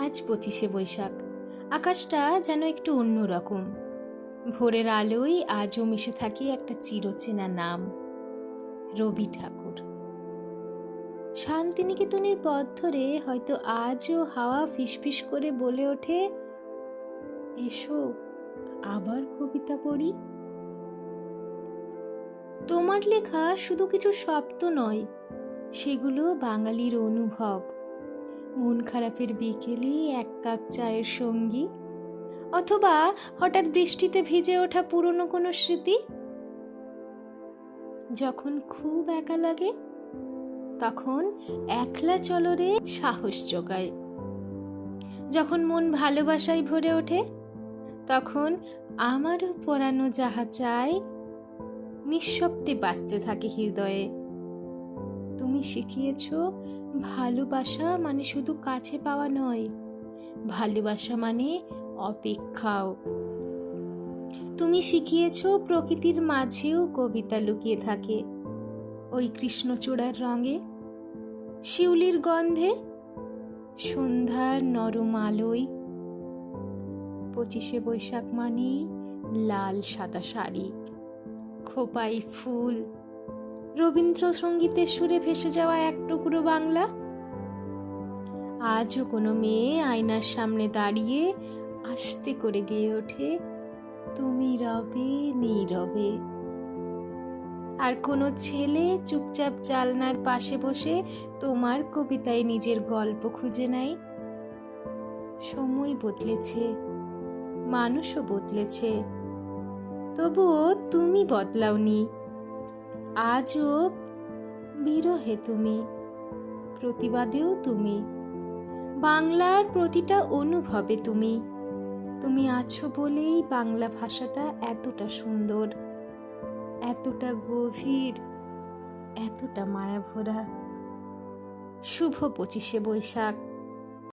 আজ 25শে বৈশাখ। আকাশটা যেন একটু অন্যরকম। ভোরের আলোয় আজও মিশে থাকে একটা চিরচেনা নাম, রবি ঠাকুর। শান্তিনিকেতনের পথ ধরে হয়তো আজও হাওয়া ফিসফিস করে বলে ওঠে, এসো আবার কবিতা পড়ি। তোমার লেখা শুধু কিছু শব্দ নয়, সেগুলো বাঙালির অনুভব। মন খারাপের বিকেলে এক কাপ চায়ের সঙ্গী, অথবা হঠাৎ বৃষ্টিতে ভিজে ওঠা পুরনো কোনো স্মৃতি। যখন খুব একা লাগে, তখন একলা চলরে সাহস জোগায়। যখন মন ভালোবাসায় ভরে ওঠে, তখন আমারও পরানো যাহা চায় নিঃশব্দে বাঁচতে থাকে হৃদয়ে। তুমি শিখিয়েছ ভালোবাসা মানে শুধু কাছে পাওয়া নয়, ভালোবাসা মানে অপেক্ষাও। তুমি শিখিয়েছ প্রকৃতির মাঝেও কবিতা লুকিয়ে থাকে, ওই কৃষ্ণচূড়ার রঙে, শিউলির গন্ধে, সন্ধ্যার নরম আলোয়। 25শে বৈশাখ মানেই লাল সাদা শাড়ি, খোপাই ফুল, রবীন্দ্রসঙ্গীতের সুরে ভেসে যাওয়া এক টুকরো বাংলা। আজও কোনো মেয়ে আয়নার সামনে দাঁড়িয়ে আস্তে করে গেয়ে ওঠে, তুমি রবে নীরবে। আর কোনো ছেলে চুপচাপ জানলার পাশে বসে তোমার কবিতায় নিজের গল্প খুঁজে নেয়। সময় বদলেছে, মানুষও বদলেছে, তবুও তুমি বদলাওনি। আজও বিরহে তুমি, প্রতিবাদেও তুমি, বাংলার প্রতিটা অনুভবে তুমি। তুমি আছো বলেই বাংলা ভাষাটা এতটা সুন্দর, এতটা গভীর, এতটা মায়া ভরা। শুভ 25শে বৈশাখ।